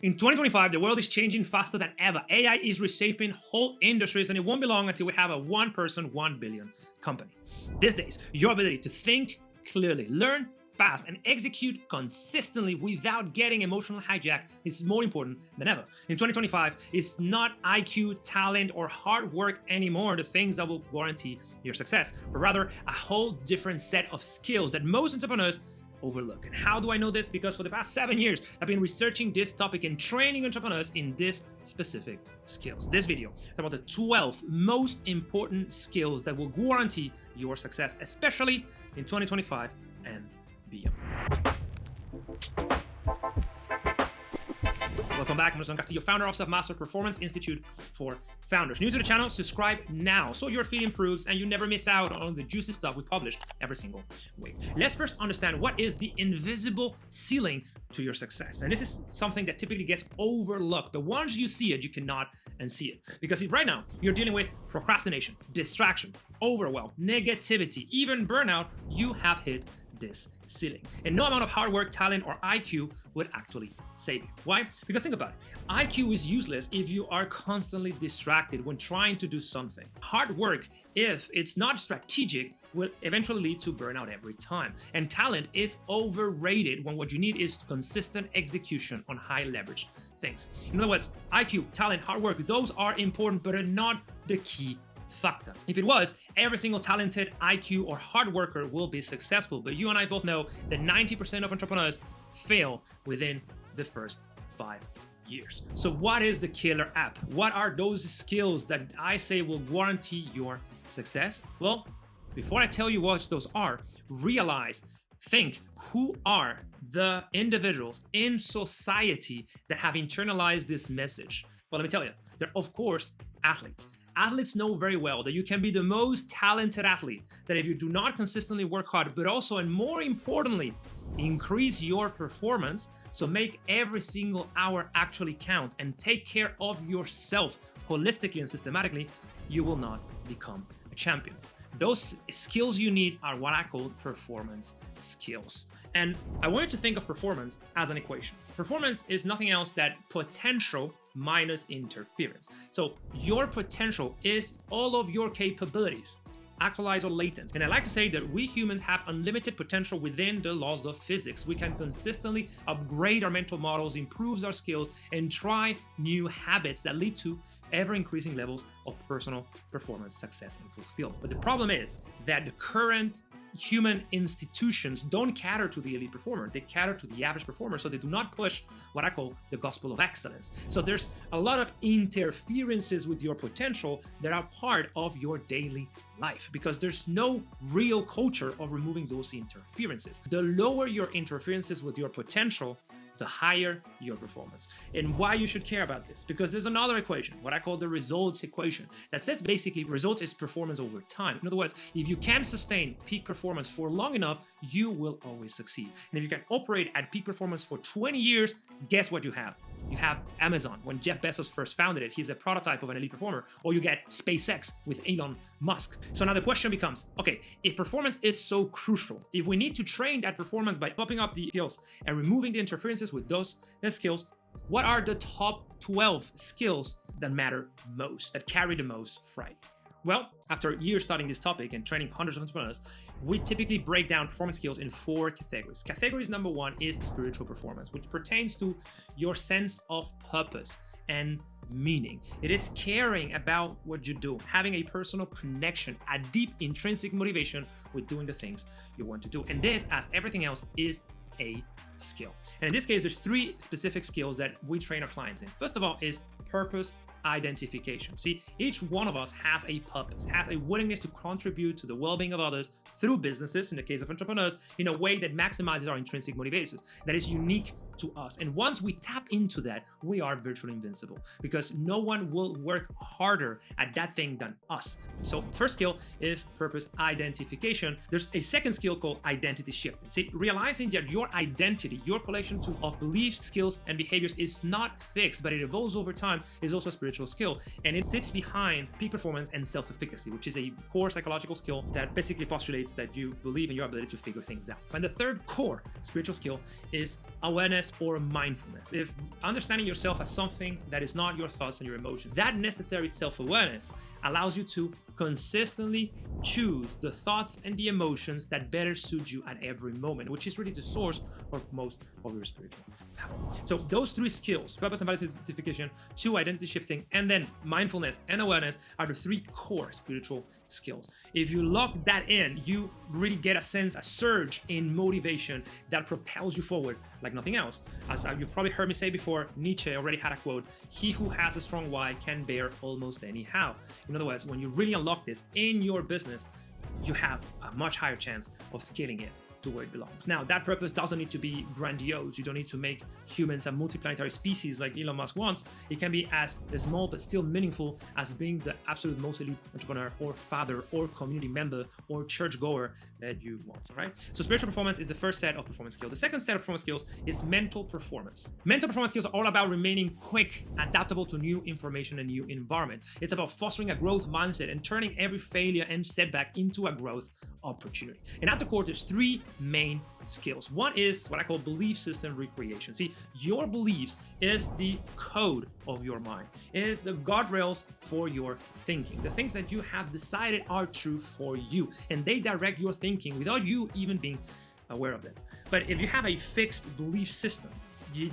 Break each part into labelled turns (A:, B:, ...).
A: In 2025, the world is changing faster than ever. AI is reshaping whole industries, and it won't be long until we have a one-person, 1 billion company. These days, your ability to think clearly, learn fast, and execute consistently without getting emotional hijacked is more important than ever. In 2025, it's not IQ, talent, or hard work anymore the things that will guarantee your success, but rather a whole different set of skills that most entrepreneurs overlook. And how do I know this? Because for the past 7 years, I've been researching this topic and training entrepreneurs in this specific skills. This video is about the 12 most important skills that will guarantee your success, especially in 2025 and beyond. Welcome back. I'm Castillo, founder of Selfmastered Performance Institute for Founders. New to the channel, subscribe now so your feed improves and you never miss out on the juicy stuff we publish every single week. Let's first understand what is the invisible ceiling to your success. And this is something that typically gets overlooked, but once you see it, you cannot unsee it. Because if right now you're dealing with procrastination, distraction, overwhelm, negativity, even burnout, you have hit this ceiling. And no amount of hard work, talent, or IQ would actually save you. Why? Because think about it. IQ is useless if you are constantly distracted when trying to do something. Hard work, if it's not strategic, will eventually lead to burnout every time. And talent is overrated when what you need is consistent execution on high leverage things. In other words, IQ, talent, hard work, those are important, but are not the key factor. If it was, every single talented IQ or hard worker will be successful. But you and I both know that 90% of entrepreneurs fail within the first 5 years. So what is the killer app? What are those skills that I say will guarantee your success? Well, before I tell you what those are, think who are the individuals in society that have internalized this message. Well, let me tell you, they're of course athletes. Athletes know very well that you can be the most talented athlete, that if you do not consistently work hard, but also, and more importantly, increase your performance, so make every single hour actually count and take care of yourself holistically and systematically, you will not become a champion. Those skills you need are what I call performance skills. And I want you to think of performance as an equation. Performance is nothing else than potential minus interference. So your potential is all of your capabilities, actualized or latent. And I like to say that we humans have unlimited potential within the laws of physics. We can consistently upgrade our mental models, improve our skills, and try new habits that lead to ever-increasing levels of personal performance, success, and fulfillment. But the problem is that the current human institutions don't cater to the elite performer. They cater to the average performer, so they do not push what I call the gospel of excellence. So there's a lot of interferences with your potential that are part of your daily life because there's no real culture of removing those interferences. The lower your interferences with your potential, the higher your performance. And why you should care about this? Because there's another equation, what I call the results equation, that says basically results is performance over time. In other words, if you can sustain peak performance for long enough, you will always succeed. And if you can operate at peak performance for 20 years, guess what you have? You have Amazon. When Jeff Bezos first founded it, he's a prototype of an elite performer. Or you get SpaceX with Elon Musk. So now the question becomes, okay, if performance is so crucial, if we need to train that performance by popping up the skills and removing the interferences with those skills, what are the top 12 skills that matter most, that carry the most freight? Well, after years studying this topic and training hundreds of entrepreneurs, we typically break down performance skills in 4 categories. Categories number 1 is spiritual performance, which pertains to your sense of purpose and meaning. It is caring about what you do, having a personal connection, a deep intrinsic motivation with doing the things you want to do. And this, as everything else, is a skill. And in this case, there's 3 specific skills that we train our clients in. First of all is purpose identification. See, each one of us has a purpose, has a willingness to contribute to the well-being of others through businesses, in the case of entrepreneurs, in a way that maximizes our intrinsic motivation, that is unique to us. And once we tap into that, we are virtually invincible because no one will work harder at that thing than us. So first skill is purpose identification. There's a second skill called identity shift. See, realizing that your identity, your collection of beliefs, skills, and behaviors is not fixed, but it evolves over time, is also a spiritual skill. And it sits behind peak performance and self-efficacy, which is a core psychological skill that basically postulates that you believe in your ability to figure things out. And the third core spiritual skill is awareness awareness or mindfulness. If understanding yourself as something that is not your thoughts and your emotions, that necessary self-awareness allows you to consistently choose the thoughts and the emotions that better suit you at every moment, which is really the source of most of your spiritual power. So those three skills, purpose and value identification, two, identity shifting, and then mindfulness and awareness, are the three core spiritual skills. If you lock that in, you really get a sense, a surge in motivation that propels you forward like nothing else. As you've probably heard me say before, Nietzsche already had a quote: "He who has a strong why can bear almost any how." In other words, when you really unlock this in your business, you have a much higher chance of scaling it to where it belongs. Now, that purpose doesn't need to be grandiose. You don't need to make humans a multiplanetary species like Elon Musk wants. It can be as small but still meaningful as being the absolute most elite entrepreneur or father or community member or churchgoer that you want, all right? So spiritual performance is the first set of performance skills. The second set of performance skills is mental performance. Mental performance skills are all about remaining quick, adaptable to new information and new environment. It's about fostering a growth mindset and turning every failure and setback into a growth opportunity. And at the core, there's three main skills. One is what I call belief system recreation. See, your beliefs is the code of your mind. It is the guardrails for your thinking. The things that you have decided are true for you, and they direct your thinking without you even being aware of them. But if you have a fixed belief system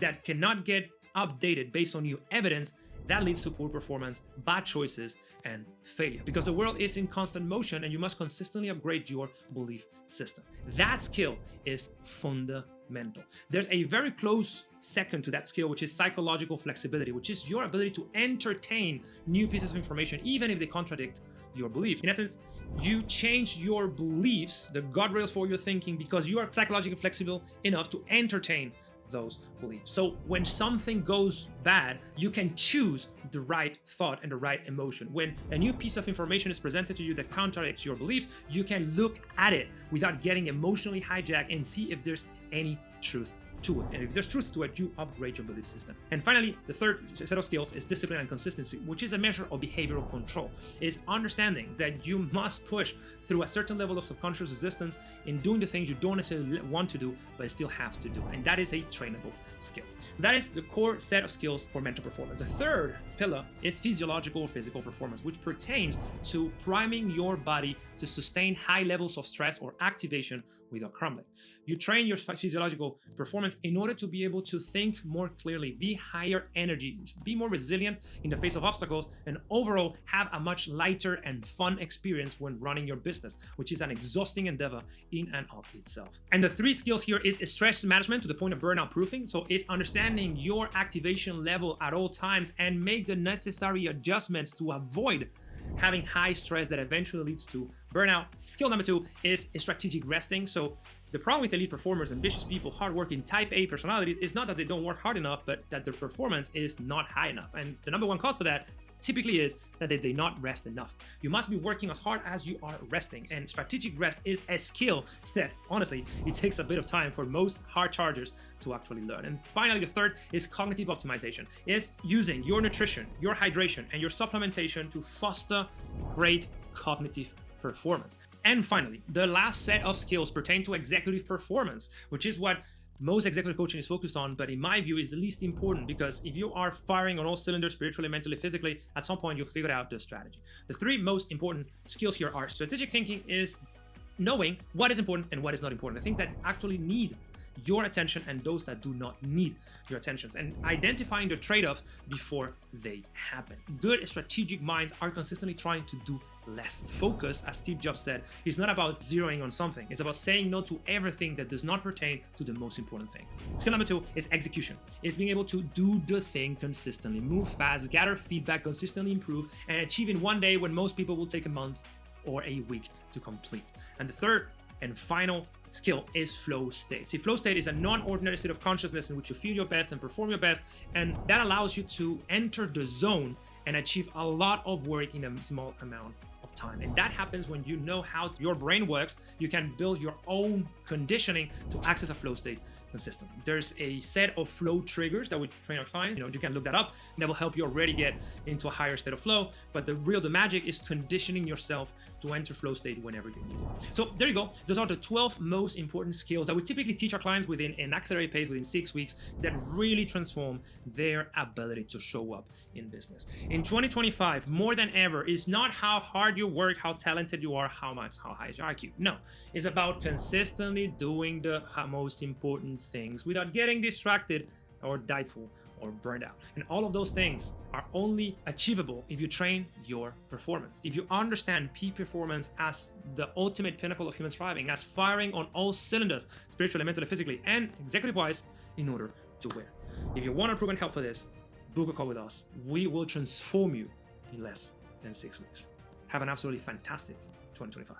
A: that cannot get updated based on new evidence, that leads to poor performance, bad choices, and failure, because the world is in constant motion and you must consistently upgrade your belief system. That skill is fundamental. There's a very close second to that skill, which is psychological flexibility, which is your ability to entertain new pieces of information, even if they contradict your beliefs. In essence, you change your beliefs, the guardrails for your thinking, because you are psychologically flexible enough to entertain those beliefs. So when something goes bad, you can choose the right thought and the right emotion. When a new piece of information is presented to you that contradicts your beliefs, you can look at it without getting emotionally hijacked and see if there's any truth to it. And if there's truth to it, you upgrade your belief system. And finally, the third set of skills is discipline and consistency, which is a measure of behavioral control. It's understanding that you must push through a certain level of subconscious resistance in doing the things you don't necessarily want to do, but still have to do. And that is a trainable skill. So that is the core set of skills for mental performance. The third pillar is physiological or physical performance, which pertains to priming your body to sustain high levels of stress or activation without crumbling. You train your physiological performance in order to be able to think more clearly, be higher energy, be more resilient in the face of obstacles, and overall have a much lighter and fun experience when running your business, which is an exhausting endeavor in and of itself. And the three skills here is stress management to the point of burnout proofing. So it's understanding your activation level at all times and make the necessary adjustments to avoid having high stress that eventually leads to burnout. Skill number two is strategic resting. So the problem with elite performers, ambitious people, hardworking, type A personalities is not that they don't work hard enough, but that their performance is not high enough. And the number one cause for that typically is that they do not rest enough. You must be working as hard as you are resting. And strategic rest is a skill that, honestly, it takes a bit of time for most hard chargers to actually learn. And finally, the third is cognitive optimization. It's using your nutrition, your hydration, and your supplementation to foster great cognitive performance. And finally, the last set of skills pertain to executive performance, which is what most executive coaching is focused on, but in my view is the least important, because if you are firing on all cylinders spiritually, mentally, physically, at some point you'll figure out the strategy. The three most important skills here are strategic thinking, is knowing what is important and what is not important. The things that actually need your attention and those that do not need your attentions, and identifying the trade-offs before they happen. Good strategic minds are consistently trying to do less. Focus, as Steve Jobs said, is not about zeroing on something. It's about saying no to everything that does not pertain to the most important thing. Skill number two is execution. It's being able to do the thing consistently, move fast, gather feedback, consistently improve, and achieve in one day when most people will take a month or a week to complete. And the third and final skill is flow state. See, flow state is a non-ordinary state of consciousness in which you feel your best and perform your best, and that allows you to enter the zone and achieve a lot of work in a small amount of of time. And that happens when you know how your brain works. You can build your own conditioning to access a flow state consistently. There's a set of flow triggers that we train our clients. You can look that up, and that will help you already get into a higher state of flow. But the magic is conditioning yourself to enter flow state whenever you need it. So there you go. Those are the 12 most important skills that we typically teach our clients within an accelerated pace within 6 weeks that really transform their ability to show up in business. In 2025, more than ever, is not how hard you work, how talented you are, how high is your IQ. No, it's about consistently doing the most important things without getting distracted or doubtful or burned out. And all of those things are only achievable if you train your performance. If you understand peak performance as the ultimate pinnacle of human thriving, as firing on all cylinders, spiritually, mentally, physically, and executive-wise, in order to win. If you want a proven help for this, book a call with us. We will transform you in less than 6 weeks. Have an absolutely fantastic 2025.